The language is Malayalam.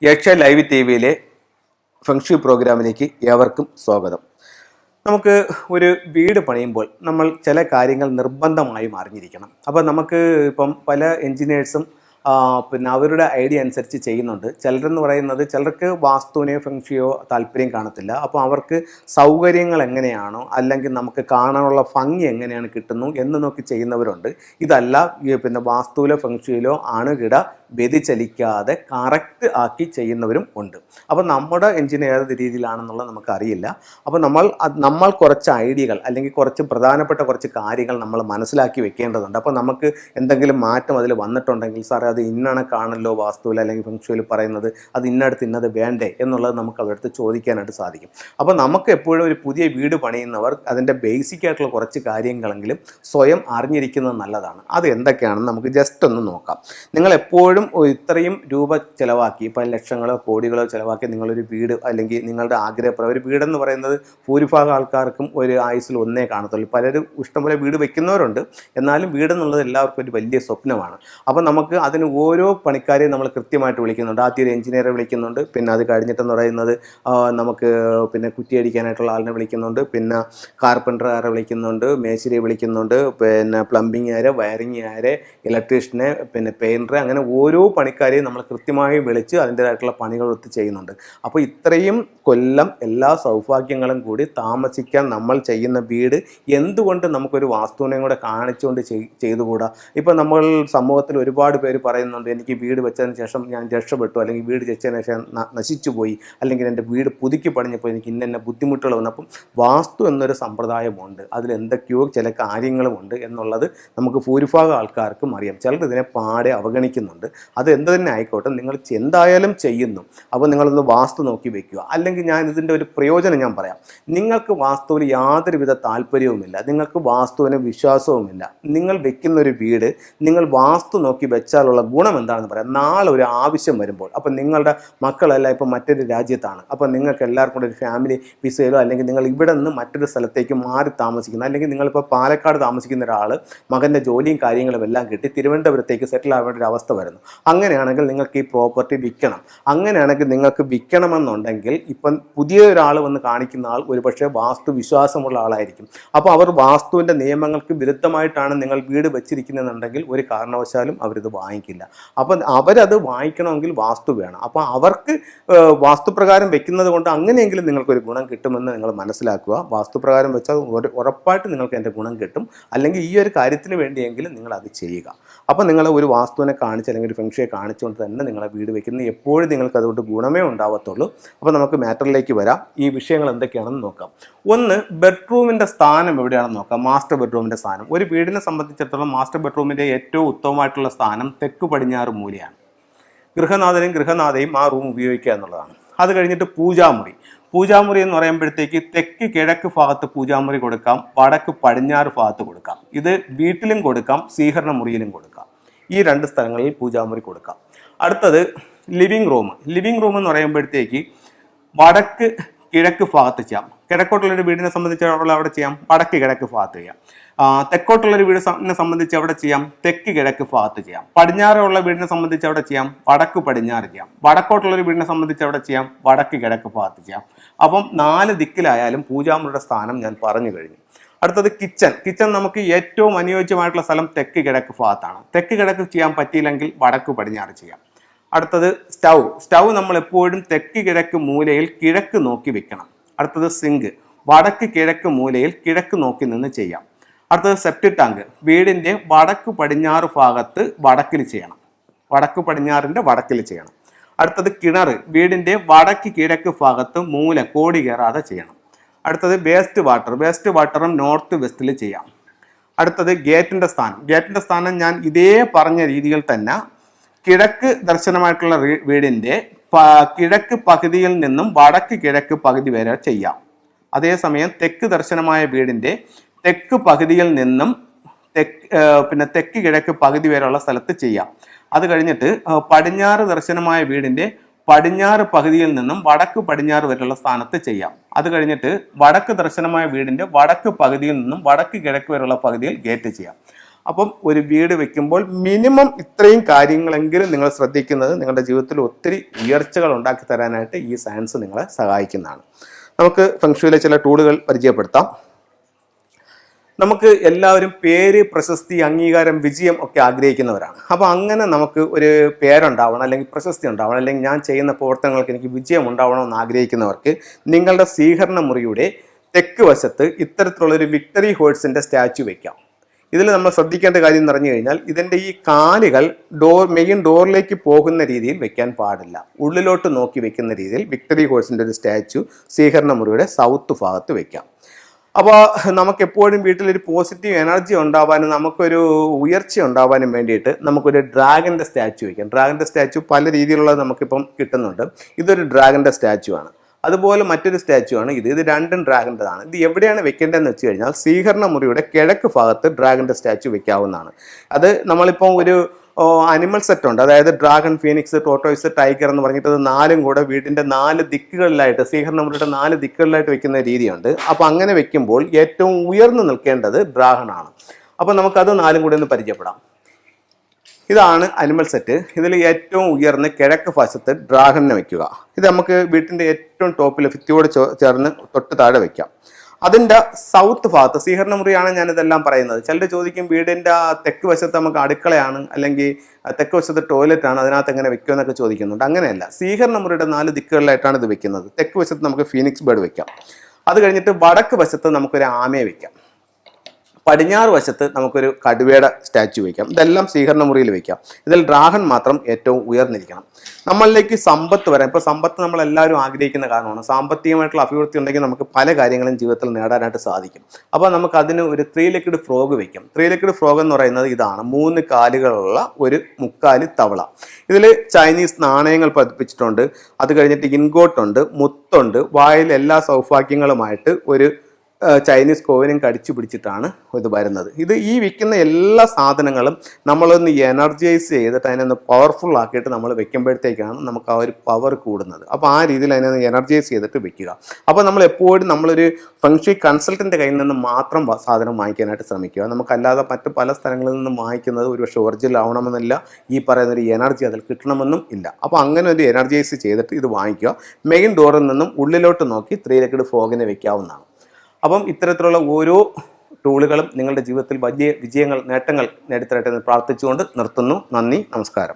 യക്ഷ ലൈവ് ടി വിയിലെ ഫെങ്ഷു പ്രോഗ്രാമിലേക്ക് ഏവർക്കും സ്വാഗതം. നമുക്ക് ഒരു വീട് പണിയുമ്പോൾ നമ്മൾ ചില കാര്യങ്ങൾ നിർബന്ധമായും അറിഞ്ഞിരിക്കണം. അപ്പോൾ നമുക്ക് ഇപ്പം പല എൻജിനീയേഴ്സും പിന്നെ അവരുടെ ഐഡിയ അനുസരിച്ച് ചെയ്യുന്നുണ്ട്. ചിലരെന്ന് പറയുന്നത് ചിലർക്ക് വാസ്തുവിനെയോ ഫെങ്ഷിയോ താല്പര്യം കാണത്തില്ല. അപ്പോൾ അവർക്ക് സൗകര്യങ്ങൾ എങ്ങനെയാണോ അല്ലെങ്കിൽ നമുക്ക് കാണാനുള്ള ഭംഗി എങ്ങനെയാണ് കിട്ടുന്നു എന്ന് നോക്കി ചെയ്യുന്നവരുണ്ട്. ഇതല്ല പിന്നെ വാസ്തുവിലോ ഫെങ്ഷിയിലോ അണുകിട വ്യതിചലിക്കാതെ കറക്റ്റ് ആക്കി ചെയ്യുന്നവരും ഉണ്ട്. അപ്പോൾ നമ്മുടെ എൻജിൻ ഏത് രീതിയിലാണെന്നുള്ളത് നമുക്കറിയില്ല. അപ്പോൾ നമ്മൾ കുറച്ച് ഐഡിയകൾ അല്ലെങ്കിൽ കുറച്ച് പ്രധാനപ്പെട്ട കുറച്ച് കാര്യങ്ങൾ നമ്മൾ മനസ്സിലാക്കി വെക്കേണ്ടതുണ്ട്. അപ്പോൾ നമുക്ക് എന്തെങ്കിലും മാറ്റം അതിൽ വന്നിട്ടുണ്ടെങ്കിൽ സാറേ അത് ഇന്നണക്കാണല്ലോ വാസ്തുവിൽ അല്ലെങ്കിൽ ഫെങ്ഷുവിൽ പറയുന്നത്, അത് ഇന്നടുത്ത് ഇന്നത് വേണ്ടേ എന്നുള്ളത് നമുക്ക് അവരടുത്ത് ചോദിക്കാനായിട്ട് സാധിക്കും. അപ്പോൾ നമുക്ക് എപ്പോഴും ഒരു പുതിയ വീട് പണിയുന്നവർ അതിൻ്റെ ബേസിക് ആയിട്ടുള്ള കുറച്ച് കാര്യങ്ങളെങ്കിലും സ്വയം അറിഞ്ഞിരിക്കുന്നത് നല്ലതാണ്. അത് എന്തൊക്കെയാണെന്ന് നമുക്ക് ജസ്റ്റ് ഒന്ന് നോക്കാം. നിങ്ങൾ എപ്പോഴും ഇത്രയും രൂപ ചിലവാക്കി, ഇപ്പം ലക്ഷങ്ങളോ കോടികളോ ചിലവാക്കി നിങ്ങളൊരു വീട് അല്ലെങ്കിൽ നിങ്ങളുടെ ആഗ്രഹപ്രകാരം ഒരു വീടെന്ന് പറയുന്നത് ഭൂരിഭാഗം ആൾക്കാർക്കും ഒരു ആയുസ്സിൽ ഒന്നേ കാണത്തുള്ളൂ. പലരും ഇഷ്ടംപോലെ വീട് വയ്ക്കുന്നവരുണ്ട്. എന്നാലും വീടെന്നുള്ളത് എല്ലാവർക്കും ഒരു വലിയ സ്വപ്നമാണ്. അപ്പോൾ നമുക്ക് അതിന് ഓരോ പണിക്കാരെയും നമ്മൾ കൃത്യമായിട്ട് വിളിക്കുന്നുണ്ട്. ആദ്യം ഒരു എഞ്ചിനീയറെ വിളിക്കുന്നുണ്ട്, പിന്നെ അത് കഴിഞ്ഞിട്ടെന്ന് പറയുന്നത് നമുക്ക് പിന്നെ കുറ്റിയടിക്കാനായിട്ടുള്ള ആളിനെ വിളിക്കുന്നുണ്ട്, പിന്നെ കാർപ്പൻറ്ററുകാരെ വിളിക്കുന്നുണ്ട്, മേശിരിയെ വിളിക്കുന്നുണ്ട്, പിന്നെ പ്ലംബിങ്ങുകാരെ, വയറിങ്ങുകാരെ, ഇലക്ട്രീഷ്യനെ, പിന്നെ പെയിൻറ്ററെ, അങ്ങനെ ഓരോ പണിക്കാരെയും നമ്മൾ കൃത്യമായി വിളിച്ച് അതിൻ്റേതായിട്ടുള്ള പണികൾ ഒത്ത് ചെയ്യുന്നുണ്ട്. അപ്പോൾ ഇത്രയും കൊല്ലം എല്ലാ സൗഭാഗ്യങ്ങളും കൂടി താമസിക്കാൻ നമ്മൾ ചെയ്യുന്ന വീട് എന്തുകൊണ്ട് നമുക്കൊരു വാസ്തുവിനെയും കൂടെ കാണിച്ചുകൊണ്ട് ചെയ്തുകൂടാ? ഇപ്പം നമ്മൾ സമൂഹത്തിൽ ഒരുപാട് പേര് പറയുന്നുണ്ട്, എനിക്ക് വീട് വെച്ചതിന് ശേഷം ഞാൻ രക്ഷപ്പെട്ടു, അല്ലെങ്കിൽ വീട് വെച്ചതിന് ശേഷം നശിച്ചു പോയി, അല്ലെങ്കിൽ എൻ്റെ വീട് പുതുക്കി പണിഞ്ഞപ്പോൾ എനിക്ക് ഇന്ന ബുദ്ധിമുട്ടുകൾ വന്നു. അപ്പം വാസ്തു എന്നൊരു സമ്പ്രദായമുണ്ട്, അതിലെന്തൊക്കെയോ ചില കാര്യങ്ങളുമുണ്ട് എന്നുള്ളത് നമുക്ക് ഭൂരിഭാഗം ആൾക്കാർക്കും അറിയാം. ചിലർ ഇതിനെ പാടെ അവഗണിക്കുന്നുണ്ട്. അത് എന്ത് തന്നെ ആയിക്കോട്ടെ, നിങ്ങൾ എന്തായാലും ചെയ്യുന്നു. അപ്പോൾ നിങ്ങളൊന്ന് വാസ്തു നോക്കി വെക്കുക. അല്ലെങ്കിൽ ഞാൻ ഇതിൻ്റെ ഒരു പ്രയോജനം ഞാൻ പറയാം. നിങ്ങൾക്ക് വാസ്തുവിൽ യാതൊരുവിധ താല്പര്യവുമില്ല, നിങ്ങൾക്ക് വാസ്തുവിന് വിശ്വാസവുമില്ല, നിങ്ങൾ വെക്കുന്ന ഒരു വീട് നിങ്ങൾ വാസ്തു നോക്കി വെച്ചാലുള്ള ഗുണം എന്താണെന്ന് പറയാം. നാളെ ഒരു ആവശ്യം വരുമ്പോൾ, അപ്പം നിങ്ങളുടെ മക്കളെല്ലാം ഇപ്പം മറ്റൊരു രാജ്യത്താണ്, അപ്പം നിങ്ങൾക്ക് എല്ലാവർക്കും കൂടെ ഒരു ഫാമിലി വിസയിലോ അല്ലെങ്കിൽ നിങ്ങൾ ഇവിടെ നിന്ന് മറ്റൊരു സ്ഥലത്തേക്ക് മാറി താമസിക്കുന്ന, അല്ലെങ്കിൽ നിങ്ങളിപ്പോൾ പാലക്കാട് താമസിക്കുന്ന ഒരാൾ മകൻ്റെ ജോലിയും കാര്യങ്ങളും എല്ലാം കിട്ടി തിരുവനന്തപുരത്തേക്ക് സെറ്റിൽ ആവേണ്ട ഒരു അവസ്ഥ വരുന്നു. അങ്ങനെയാണെങ്കിൽ നിങ്ങൾക്ക് ഈ പ്രോപ്പർട്ടി വിൽക്കണം. അങ്ങനെയാണെങ്കിൽ നിങ്ങൾക്ക് വിൽക്കണമെന്നുണ്ടെങ്കിൽ ഇപ്പം പുതിയ ഒരാൾ വന്ന് കാണിക്കുന്ന ആൾ ഒരുപക്ഷെ വാസ്തു വിശ്വാസമുള്ള ആളായിരിക്കും. അപ്പോൾ അവർ വാസ്തുവിൻ്റെ നിയമങ്ങൾക്ക് വിരുദ്ധമായിട്ടാണ് നിങ്ങൾ വീട് വെച്ചിരിക്കുന്നതെന്നുണ്ടെങ്കിൽ ഒരു കാരണവശാലും അവരിത് വാങ്ങിക്കില്ല. അപ്പം അവരത് വാങ്ങിക്കണമെങ്കിൽ വാസ്തു വേണം. അപ്പോൾ അവർക്ക് വാസ്തുപ്രകാരം വെക്കുന്നത് കൊണ്ട് അങ്ങനെയെങ്കിലും നിങ്ങൾക്കൊരു ഗുണം കിട്ടുമെന്ന് നിങ്ങൾ മനസ്സിലാക്കുക. വാസ്തുപ്രകാരം വെച്ചാൽ ഉറപ്പായിട്ട് നിങ്ങൾക്ക് എൻ്റെ ഗുണം കിട്ടും. അല്ലെങ്കിൽ ഈ ഒരു കാര്യത്തിന് വേണ്ടിയെങ്കിലും നിങ്ങൾ അത് ചെയ്യുക. അപ്പോൾ നിങ്ങൾ ഒരു വാസ്തുവിനെ കാണിച്ച് അല്ലെങ്കിൽ ഒരു ഫെങ്ഷയെ കാണിച്ചുകൊണ്ട് തന്നെ നിങ്ങളെ വീട് വെക്കുന്നത് എപ്പോഴും നിങ്ങൾക്ക് അതുകൊണ്ട് ഗുണമേ ഉണ്ടാവത്തുള്ളൂ. അപ്പോൾ നമുക്ക് മാറ്ററിലേക്ക് വരാം. ഈ വിഷയങ്ങൾ എന്തൊക്കെയാണെന്ന് നോക്കാം. ഒന്ന്, ബെഡ്റൂമിൻ്റെ സ്ഥാനം എവിടെയാണെന്ന് നോക്കാം. മാസ്റ്റർ ബെഡ്റൂമിൻ്റെ സ്ഥാനം. ഒരു വീടിനെ സംബന്ധിച്ചിടത്തോളം മാസ്റ്റർ ബെഡ്റൂമിൻ്റെ ഏറ്റവും ഉത്തമമായിട്ടുള്ള സ്ഥാനം തെക്ക് പടിഞ്ഞാറ് മൂലയാണ്. ഗൃഹനാഥയും ആ റൂം ഉപയോഗിക്കുക എന്നുള്ളതാണ്. അത് കഴിഞ്ഞിട്ട് പൂജാമുറി എന്ന് പറയുമ്പോഴത്തേക്ക് തെക്ക് കിഴക്ക് ഭാഗത്ത് പൂജാമുറി കൊടുക്കാം, വടക്ക് പടിഞ്ഞാറ് ഭാഗത്ത് കൊടുക്കാം. ഇത് വീട്ടിലും കൊടുക്കാം, സ്വീകരണ മുറിയിലും കൊടുക്കാം. ഈ രണ്ട് സ്ഥലങ്ങളിൽ പൂജാമുറി കൊടുക്കാം. അടുത്തത് ലിവിങ് റൂം എന്ന് പറയുമ്പോഴത്തേക്ക് വടക്ക് കിഴക്ക് ഭാഗത്ത് ചെയ്യാം. കിഴക്കോട്ടുള്ളൊരു വീടിനെ സംബന്ധിച്ചിടത്തോളം അവിടെ ചെയ്യാം വടക്ക് കിഴക്ക് ഭാഗത്ത് ചെയ്യാം. തെക്കോട്ടുള്ളൊരു വീടിനെ സംബന്ധിച്ച് അവിടെ ചെയ്യാം തെക്ക് കിഴക്ക് ഭാഗത്ത് ചെയ്യാം. പടിഞ്ഞാറുള്ള വീടിനെ സംബന്ധിച്ച് അവിടെ ചെയ്യാം വടക്ക് പടിഞ്ഞാറ് ചെയ്യാം. വടക്കോട്ടുള്ളൊരു വീടിനെ സംബന്ധിച്ച് അവിടെ ചെയ്യാം വടക്ക് കിഴക്ക് ഭാഗത്ത് ചെയ്യാം. അപ്പം 4 ദിക്കിലായാലും പൂജാമുറിയുടെ സ്ഥാനം ഞാൻ പറഞ്ഞു കഴിഞ്ഞു. അടുത്തത് കിച്ചൺ നമുക്ക് ഏറ്റവും അനുയോജ്യമായിട്ടുള്ള സ്ഥലം തെക്ക് കിഴക്ക് ഭാഗത്താണ്. തെക്ക് കിഴക്ക് ചെയ്യാൻ പറ്റിയില്ലെങ്കിൽ വടക്ക് പടിഞ്ഞാറ് ചെയ്യാം. അടുത്തത് സ്റ്റൗ നമ്മൾ എപ്പോഴും തെക്ക് കിഴക്ക് മൂലയിൽ കിഴക്ക് നോക്കി വെക്കണം. അടുത്തത് സിങ്ക് വടക്ക് കിഴക്ക് മൂലയിൽ കിഴക്ക് നോക്കി നിന്ന് ചെയ്യാം. അടുത്തത് സെപ്റ്റിക് ടാങ്ക് വീടിൻ്റെ വടക്ക് പടിഞ്ഞാറ് ഭാഗത്ത് വടക്കിൽ ചെയ്യണം, വടക്ക് പടിഞ്ഞാറിൻ്റെ വടക്കിൽ ചെയ്യണം. അടുത്തത് കിണർ വീടിൻ്റെ വടക്ക് കിഴക്ക് ഭാഗത്ത് മൂല കോടി കയറാതെ ചെയ്യണം. അടുത്തത് വേസ്റ്റ് വാട്ടറും നോർത്ത് വെസ്റ്റിൽ ചെയ്യാം. അടുത്തത് ഗേറ്റിൻ്റെ സ്ഥാനം ഞാൻ ഇതേ പറഞ്ഞ രീതിയിൽ തന്നെ കിഴക്ക് ദർശനമായിട്ടുള്ള വീടിൻ്റെ കിഴക്ക് പകുതിയിൽ നിന്നും വടക്ക് കിഴക്ക് പകുതി വരെ ചെയ്യാം. അതേസമയം തെക്ക് ദർശനമായ വീടിൻ്റെ തെക്ക് പകുതിയിൽ നിന്നും തെക്ക് കിഴക്ക് പകുതി വരെയുള്ള സ്ഥലത്ത് ചെയ്യാം. അത് കഴിഞ്ഞിട്ട് പടിഞ്ഞാറ് ദർശനമായ വീടിൻ്റെ പടിഞ്ഞാറ് പകുതിയിൽ നിന്നും വടക്ക് പടിഞ്ഞാറ് വരെയുള്ള സ്ഥാനത്ത് ചെയ്യാം. അത് കഴിഞ്ഞിട്ട് വടക്ക് ദർശനമായ വീടിൻ്റെ വടക്ക് പകുതിയിൽ നിന്നും വടക്ക് കിഴക്ക് വരെയുള്ള പകുതിയിൽ ഗേറ്റ് ചെയ്യാം. അപ്പം ഒരു വീട് വെക്കുമ്പോൾ മിനിമം ഇത്രയും കാര്യങ്ങളെങ്കിലും നിങ്ങൾ ശ്രദ്ധിക്കുന്നത് നിങ്ങളുടെ ജീവിതത്തിൽ ഒത്തിരി ഉയർച്ചകൾ ഉണ്ടാക്കി തരാനായിട്ട് ഈ സയൻസ് നിങ്ങളെ സഹായിക്കുന്നതാണ്. നമുക്ക് ഫെങ്ഷുയിലെ ചില ടൂളുകൾ പരിചയപ്പെടുത്താം. നമുക്ക് എല്ലാവരും പേര്, പ്രശസ്തി, അംഗീകാരം, വിജയം ഒക്കെ ആഗ്രഹിക്കുന്നവരാണ്. അപ്പോൾ അങ്ങനെ നമുക്ക് ഒരു പേരുണ്ടാവണം, അല്ലെങ്കിൽ പ്രശസ്തി ഉണ്ടാവണം, അല്ലെങ്കിൽ ഞാൻ ചെയ്യുന്ന പ്രവർത്തനങ്ങൾക്ക് എനിക്ക് വിജയം ഉണ്ടാവണമെന്ന് ആഗ്രഹിക്കുന്നവർക്ക് നിങ്ങളുടെ സ്വീകരണ മുറിയുടെ തെക്ക് വശത്ത് ഇത്തരത്തിലുള്ളൊരു വിക്ടറി ഹോഴ്സിൻ്റെ സ്റ്റാച്യു വയ്ക്കാം. ഇതിൽ നമ്മൾ ശ്രദ്ധിക്കേണ്ട കാര്യം എന്ന് പറഞ്ഞു കഴിഞ്ഞാൽ ഇതിൻ്റെ ഈ കാലുകൾ മെയിൻ ഡോറിലേക്ക് പോകുന്ന രീതിയിൽ വെക്കാൻ പാടില്ല. ഉള്ളിലോട്ട് നോക്കി വെക്കുന്ന രീതിയിൽ വിക്ടറി ഹോഴ്സിൻ്റെ ഒരു സ്റ്റാച്യു സ്വീകരണ മുറിയുടെ സൗത്ത് ഭാഗത്ത് വെക്കാം. അപ്പോൾ നമുക്ക് എപ്പോഴും വീട്ടിലൊരു പോസിറ്റീവ് എനർജി ഉണ്ടാവാനും നമുക്കൊരു ഉയർച്ച ഉണ്ടാവാനും വേണ്ടിയിട്ട് നമുക്കൊരു ഡ്രാഗൻ്റെ സ്റ്റാച്യു വയ്ക്കാം. ഡ്രാഗൻ്റെ സ്റ്റാച്യു പല രീതിയിലുള്ളത് നമുക്കിപ്പം കിട്ടുന്നുണ്ട്. ഇതൊരു ഡ്രാഗൻ്റെ സ്റ്റാച്യു ആണ്. അതുപോലെ മറ്റൊരു സ്റ്റാച്യു ആണ് ഇത് രണ്ടും ഡ്രാഗൻ്റെതാണ്. ഇത് എവിടെയാണ് വെക്കേണ്ടതെന്ന് വെച്ച് കഴിഞ്ഞാൽ സ്വീകരണ മുറിയുടെ കിഴക്ക് ഭാഗത്ത് ഡ്രാഗൻ്റെ സ്റ്റാച്യു വെക്കാവുന്നതാണ്. അത് നമ്മളിപ്പോൾ ഒരു അനിമൽ സെറ്റ് ഉണ്ട്, അതായത് ഡ്രാഗൺ, ഫീനിക്സ്, ടോട്ടോയ്സ്, ടൈഗർ എന്ന് പറഞ്ഞിട്ട് അത് 4 കൂടെ വീടിൻ്റെ 4 ദിക്കുകളിലായിട്ട് സ്വീകരണ മുറിയുടെ 4 ദിക്കുകളിലായിട്ട് വെക്കുന്ന രീതിയുണ്ട്. അപ്പോൾ അങ്ങനെ വെക്കുമ്പോൾ ഏറ്റവും ഉയർന്നു നിൽക്കേണ്ടത് ഡ്രാഗണാണ്. അപ്പോൾ നമുക്കത് 4 കൂടെ ഒന്ന് പരിചയപ്പെടാം. ഇതാണ് അനിമൽ സെറ്റ്. ഇതിൽ ഏറ്റവും ഉയർന്ന് കിഴക്ക് വശത്ത് ഡ്രാഗണിനെ വെക്കുക. ഇത് നമുക്ക് വീട്ടിൻ്റെ ഏറ്റവും ടോപ്പിൽ ഭിത്തിയോട് ചേർന്ന് തൊട്ട് താഴെ വെക്കാം. അതിൻ്റെ സൗത്ത് ഭാഗത്ത് സ്വീകരണ മുറിയാണ് ഞാനിതെല്ലാം പറയുന്നത്. ചിലർ ചോദിക്കും വീടിൻ്റെ തെക്ക് വശത്ത് നമുക്ക് അടുക്കളയാണ്, അല്ലെങ്കിൽ തെക്ക് വശത്ത് ടോയ്ലറ്റ് ആണ്, അതിനകത്ത് എങ്ങനെ വെക്കുമെന്നൊക്കെ ചോദിക്കുന്നുണ്ട്. അങ്ങനെയല്ല, സ്വീകരണ മുറിയുടെ 4 ദിക്കുകളിലായിട്ടാണ് ഇത് വെക്കുന്നത്. തെക്ക് വശത്ത് നമുക്ക് ഫീനിക്സ് ബേർഡ് വെക്കാം. അത് കഴിഞ്ഞിട്ട് വടക്ക് വശത്ത് നമുക്കൊരു ആമയെ വെക്കാം. പടിഞ്ഞാറ് വശത്ത് നമുക്കൊരു കടുവയുടെ സ്റ്റാച്യു വയ്ക്കാം. ഇതെല്ലാം സ്വീകരണ മുറിയിൽ വയ്ക്കാം. ഇതിൽ ഡ്രാഗൺ മാത്രം ഏറ്റവും ഉയർന്നിരിക്കണം. നമ്മളിലേക്ക് സമ്പത്ത് വരാം. ഇപ്പോൾ സമ്പത്ത് നമ്മളെല്ലാവരും ആഗ്രഹിക്കുന്ന കാരണമാണ്. സാമ്പത്തികമായിട്ടുള്ള അഭിവൃദ്ധി ഉണ്ടെങ്കിൽ നമുക്ക് പല കാര്യങ്ങളും ജീവിതത്തിൽ നേടാനായിട്ട് സാധിക്കും. അപ്പോൾ നമുക്ക് അതിന് ഒരു 3 ലെഗ്ഡ് ഫ്രോഗ് വയ്ക്കാം. 3 ലെഗ്ഡ് ഫ്രോഗ് എന്ന് പറയുന്നത് ഇതാണ്. 3 കാലുകളുള്ള ഒരു മുക്കാലി തവള. ഇതിൽ ചൈനീസ് നാണയങ്ങൾ പതിപ്പിച്ചിട്ടുണ്ട്. അത് കഴിഞ്ഞിട്ട് ഇൻഗോട്ടുണ്ട്, മുത്തുണ്ട്, വായിൽ എല്ലാ സൗഭാഗ്യങ്ങളുമായിട്ട് ഒരു ചൈനീസ് കോയിനും കടിച്ചു പിടിച്ചിട്ടാണ് ഇത് വരുന്നത്. ഈ വിൽക്കുന്ന എല്ലാ സാധനങ്ങളും നമ്മളൊന്ന് എനർജൈസ് ചെയ്തിട്ട് അതിനൊന്ന് പവർഫുൾ ആക്കിയിട്ട് നമ്മൾ വെക്കുമ്പോഴത്തേക്കാണ് നമുക്ക് ആ ഒരു പവർ കൂടുന്നത്. അപ്പോൾ ആ രീതിയിൽ അതിനൊന്ന് എനർജൈസ് ചെയ്തിട്ട് വെക്കുക. അപ്പോൾ നമ്മൾ എപ്പോഴും നമ്മളൊരു ഫെങ്ഷുയി കൺസൾട്ടൻ്റെ കയ്യിൽ നിന്ന് മാത്രം സാധനം വാങ്ങിക്കാനായിട്ട് ശ്രമിക്കുക. നമുക്കല്ലാതെ മറ്റ് പല സ്ഥലങ്ങളിൽ നിന്നും വാങ്ങിക്കുന്നത് ഒരു പക്ഷേ ഒറിജിനൽ ആവണമെന്നില്ല, ഈ പറയുന്നൊരു എനർജി അതിൽ കിട്ടണമെന്നും ഇല്ല. അപ്പോൾ അങ്ങനെ ഒരു എനർജൈസ് ചെയ്തിട്ട് ഇത് വാങ്ങിക്കുക. മെയിൻ ഡോറിൽ നിന്നും ഉള്ളിലോട്ട് നോക്കി 3 ലെഗ്ഡ് ഫ്രോഗിനെ വെക്കാവുന്നതാണ്. അപ്പം ഇത്തരത്തിലുള്ള ഓരോ ടൂളുകളും നിങ്ങളുടെ ജീവിതത്തിൽ വലിയ വിജയങ്ങൾ, നേട്ടങ്ങൾ നേടിത്തരട്ടെ എന്ന് പ്രാർത്ഥിച്ചുകൊണ്ട് നിർത്തുന്നു. നന്ദി, നമസ്കാരം.